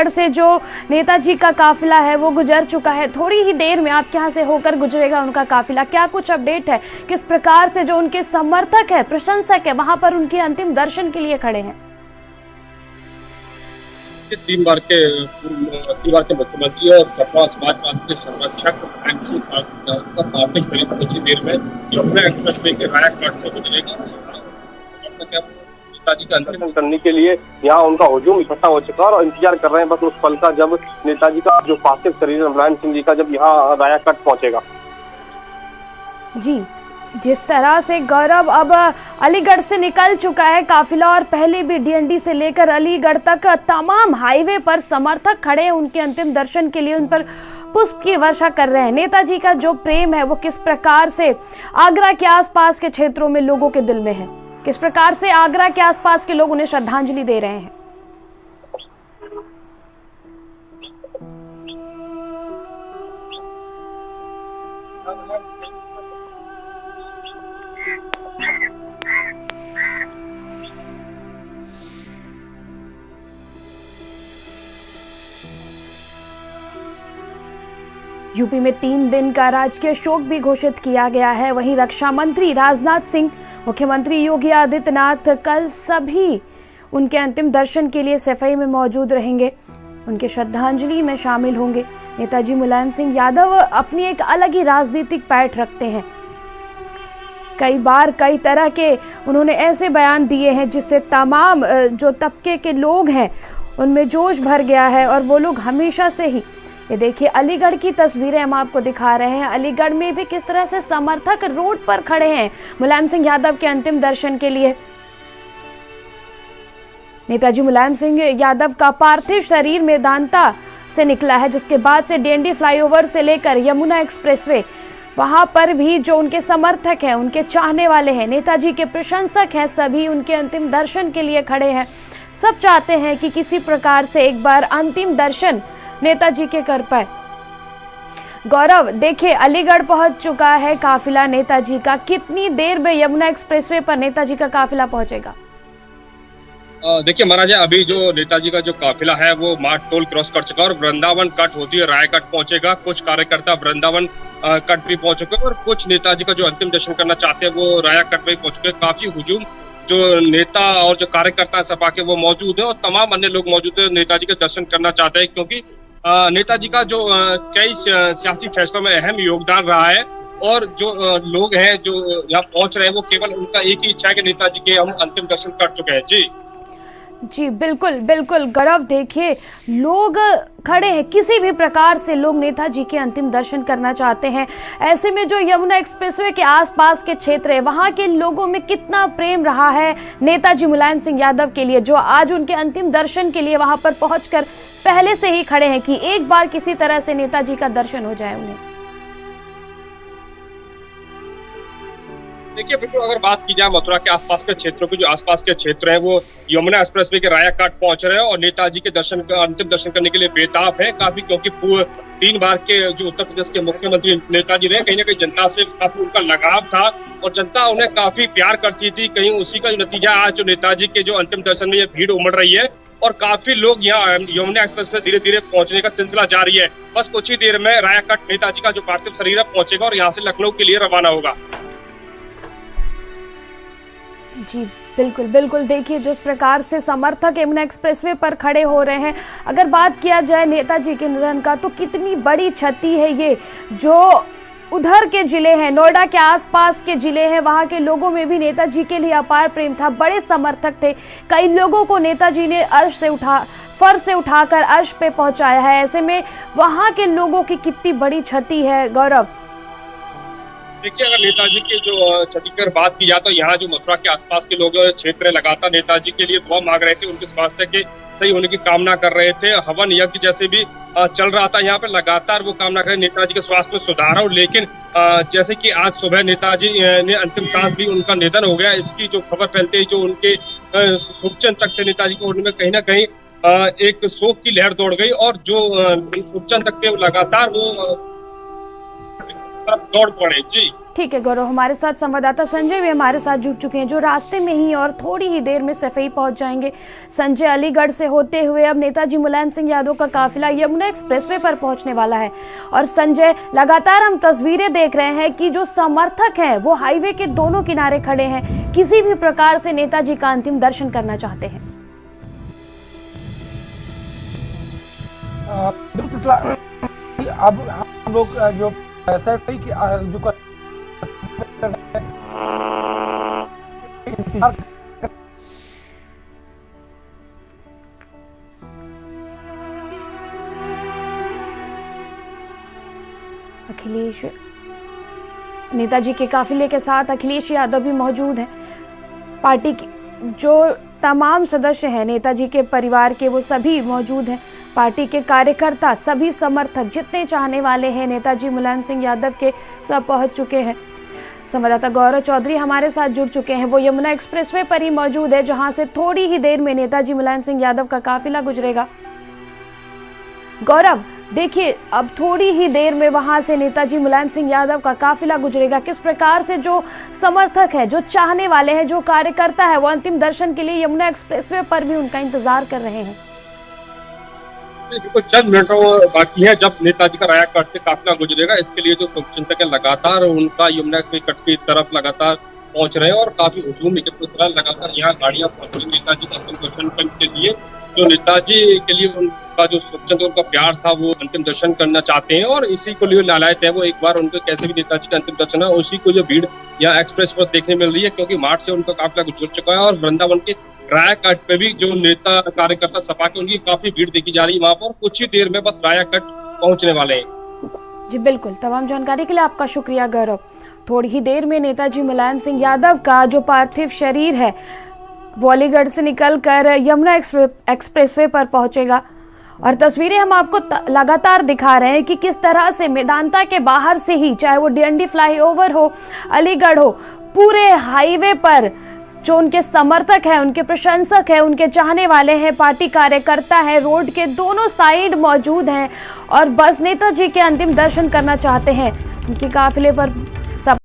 से जो नेताजी का काफिला है वो गुजर चुका है। थोड़ी ही देर में आपके यहाँ से होकर गुजरेगा उनका काफिला। क्या कुछ अपडेट है, किस प्रकार से जो उनके समर्थक है, प्रशंसक है, वहां पर उनके अंतिम दर्शन के लिए खड़े हैं? तीन बार के मुख्यमंत्री और कटवा समाजवाद के संरक्षक काफी करीब कुछ ही देर में यमुना एक्सप्रेसवे के राया घाट से गुजरेगा। नेताजी का अंतिम करने के लिए यहाँ उनका हुजूम इकट्ठा हो चुका है और इंतजार कर रहे हैं बस उस पल का, जब नेताजी का जो पार्थिव शरीर मुलायम सिंह जी का जब यहाँ राया घाट पहुंचेगा। जी, जिस तरह से गौरव अब अलीगढ़ से निकल चुका है काफिला और पहले भी डीएनडी से लेकर अलीगढ़ तक तमाम हाईवे पर समर्थक खड़े हैं उनके अंतिम दर्शन के लिए, उन पर पुष्प की वर्षा कर रहे हैं। नेताजी का जो प्रेम है वो किस प्रकार से आगरा के आसपास के क्षेत्रों में लोगों के दिल में है, किस प्रकार से आगरा के आसपास के लोग उन्हें श्रद्धांजलि दे रहे हैं। यूपी में 3 दिन का राजकीय शोक भी घोषित किया गया है। वहीं रक्षा मंत्री राजनाथ सिंह, मुख्यमंत्री योगी आदित्यनाथ कल सभी उनके अंतिम दर्शन के लिए सफाई में मौजूद रहेंगे, उनके श्रद्धांजलि में शामिल होंगे। नेताजी मुलायम सिंह यादव अपनी एक अलग ही राजनीतिक पैठ रखते हैं। कई बार कई तरह के उन्होंने ऐसे बयान दिए हैं जिससे तमाम जो तबके के लोग हैं उनमें जोश भर गया है और वो लोग हमेशा से ही, ये देखिए अलीगढ़ की तस्वीरें हम आपको दिखा रहे हैं। अलीगढ़ में भी किस तरह से समर्थक रोड पर खड़े हैं मुलायम सिंह यादव के अंतिम दर्शन के लिए। नेताजी मुलायम सिंह यादव का पार्थिव शरीर मेदांता से निकला है, जिसके बाद से डीएनडी फ्लाईओवर से लेकर यमुना एक्सप्रेसवे, वहां पर भी जो उनके समर्थक हैं, उनके चाहने वाले हैं, नेताजी के प्रशंसक हैं, सभी उनके अंतिम दर्शन के लिए खड़े हैं। सब चाहते हैं कि किसी प्रकार से एक बार अंतिम दर्शन नेताजी के कर पाए। गौरव देखिए अलीगढ़ पहुंच चुका है काफिला नेताजी का। कितनी देर में यमुना एक्सप्रेसवे पर नेताजी का काफिला पहुंचेगा? देखिए महाराजा, अभी जो नेताजी का जो काफिला है वो मार्ट टोल क्रॉस कर चुका है और वृंदावन कट होती है राय कट पहुंचेगा। कुछ कार्यकर्ता वृंदावन कट भी पहुंच चुके हैं और कुछ नेताजी का जो अंतिम दर्शन करना चाहते हैं वो राया कट में पहुंच चुके हैं। काफी हुजूम जो नेता और जो कार्यकर्ता सपा के वो मौजूद है और तमाम अन्य लोग मौजूद है, नेताजी के दर्शन करना चाहते हैं, क्योंकि नेताजी का जो कई सियासी फैसलों में अहम योगदान रहा है और जो लोग हैं जो यहाँ पहुंच रहे हैं वो केवल उनका एक ही इच्छा है कि नेताजी के हम अंतिम दर्शन कर चुके हैं। जी बिल्कुल बिल्कुल गौरव, देखिए लोग खड़े हैं, किसी भी प्रकार से लोग नेताजी के अंतिम दर्शन करना चाहते हैं। ऐसे में जो यमुना एक्सप्रेसवे के आसपास के क्षेत्र है वहां के लोगों में कितना प्रेम रहा है नेताजी मुलायम सिंह यादव के लिए, जो आज उनके अंतिम दर्शन के लिए वहां पर पहुंचकर पहले से ही खड़े हैं कि एक बार किसी तरह से नेताजी का दर्शन हो जाए उन्हें। देखिए बिल्कुल, अगर बात की जाए मथुरा के आसपास के क्षेत्रों की, जो आसपास के क्षेत्र हैं वो यमुना एक्सप्रेसवे के राया घाट पहुंच रहे हैं और नेताजी के दर्शन अंतिम दर्शन करने के लिए बेताब है काफी, क्योंकि 3 बार के जो उत्तर प्रदेश के मुख्यमंत्री नेताजी रहे, कहीं ना कहीं जनता से काफी उनका लगाव था और जनता उन्हें काफी प्यार करती थी। कहीं उसी का जो नतीजा आज जो नेताजी के जो अंतिम दर्शन में ये भीड़ उमड़ रही है और काफी लोग यहाँ यमुना एक्सप्रेस में धीरे धीरे पहुंचने का सिलसिला जारी है। बस कुछ ही देर में राया घाट नेताजी का जो पार्थिव शरीर है पहुंचेगा और यहाँ से लखनऊ के लिए रवाना होगा। जी बिल्कुल बिल्कुल, देखिए जिस प्रकार से समर्थक यमुना एक्सप्रेसवे पर खड़े हो रहे हैं। अगर बात किया जाए नेताजी के निधन का तो कितनी बड़ी क्षति है ये, जो उधर के जिले हैं, नोएडा के आसपास के जिले हैं, वहाँ के लोगों में भी नेताजी के लिए अपार प्रेम था, बड़े समर्थक थे। कई लोगों को नेताजी ने फर्श से उठाकर अर्श पे पहुंचाया है। ऐसे में वहाँ के लोगों की कितनी बड़ी क्षति है गौरव। देखिए, अगर नेताजी की जो क्षति की बात की जाए तो यहाँ जो मथुरा के आसपास के लोग क्षेत्र लगातार नेताजी के लिए दुआ मांग रहे थे, उनके स्वास्थ्य के सही होने की कामना कर रहे थे। हवन यज्ञ जैसे भी चल रहा था यहाँ पे, लगातार वो कामना कर रहे नेताजी के स्वास्थ्य में सुधार हो। लेकिन जैसे कि आज सुबह नेताजी ने अंतिम सांस ली, उनका निधन हो गया, इसकी जो खबर फैलते ही जो उनके शुभचिंतक तक थे नेताजी को, उनमें कहीं ना कहीं एक शोक की लहर दौड़ गई और जो शुभचिंतक थे लगातार वो दौड़ पड़े। जी ठीक है गौरव, हमारे साथ संवाददाता संजय भी हमारे साथ जुड़ चुके हैं, जो रास्ते में ही और थोड़ी ही देर में सफाई पहुंच जाएंगे। संजय, अलीगढ़ से होते हुए अब नेताजी मुलायम सिंह यादव का काफिला यमुना एक्सप्रेसवे पर पहुंचने वाला है। और संजय, लगातार हम तस्वीरें देख रहे हैं कि जो समर्थक हैं वो हाईवे के दोनों किनारे खड़े हैं, किसी भी प्रकार से नेताजी का अंतिम दर्शन करना चाहते हैं। अब हम लोग जो सफाई की जो अखिलेश, नेताजी के काफिले के साथ अखिलेश यादव भी मौजूद हैं। पार्टी की जो तमाम सदस्य हैं नेताजी के परिवार के, वो सभी मौजूद हैं। पार्टी के कार्यकर्ता, सभी समर्थक, जितने चाहने वाले हैं नेताजी मुलायम सिंह यादव के, सब पहुंच चुके हैं। संवाददाता गौरव चौधरी हमारे साथ जुड़ चुके हैं, वो यमुना एक्सप्रेसवे पर ही मौजूद है, जहां से थोड़ी ही देर में नेताजी मुलायम सिंह यादव का काफिला गुजरेगा। गौरव, देखिए, अब थोड़ी ही देर में वहां से नेताजी मुलायम सिंह यादव का काफिला गुजरेगा। किस प्रकार से जो समर्थक है, जो चाहने वाले हैं, जो कार्यकर्ता है, वो अंतिम दर्शन के लिए यमुना एक्सप्रेसवे पर भी उनका इंतजार कर रहे हैं। देखो, चंद मिनटों बाकी है जब नेताजी का राया कट से काफिला गुजरेगा। इसके लिए जो शुभचिंतक है लगातार उनका यमुना एक्सप्रेस कट की तरफ लगातार पहुंच रहे हैं और काफी हुजूम लगातार यहाँ गाड़ियां पहुंच रही नेताजी का अंतिम दर्शन करने के लिए। जो नेताजी के लिए उनका जो शुभचिंतक, उनका प्यार था, वो अंतिम दर्शन करना चाहते हैं और इसी को लिए लालायत है वो एक बार उनको कैसे भी नेताजी का अंतिम दर्शन है, उसी को जो भीड़ यहाँ एक्सप्रेस पर देखने मिल रही है, क्योंकि मार्च से उनका काफिला गुजर चुका है और वृंदावन के राया कट पे भी जो नेता कार्यकर्ता सपा के, उनकी काफी भीड़ देखी जा रही है वहां पर। कुछ ही देर में बस राया कट पहुंचने वाले हैं। जी बिल्कुल, तमाम जानकारी के लिए आपका शुक्रिया गौरव। थोड़ी ही देर में नेताजी मुलायम सिंह यादव का जो पार्थिव शरीर है वो अलीगढ़ से निकलकर यमुना एक्सप्रेसवे पर पहुंचेगा। और तस्वीरें हम आपको लगातार दिखा रहे हैं कि किस तरह से मेदांता के बाहर से ही, चाहे वो डीएनडी फ्लाईओवर हो, अलीगढ़ हो, पूरे हाईवे पर जो उनके समर्थक हैं, उनके प्रशंसक हैं, उनके चाहने वाले हैं, पार्टी कार्यकर्ता हैं, रोड के दोनों साइड मौजूद हैं और बस नेताजी के अंतिम दर्शन करना चाहते हैं। उनके काफिले पर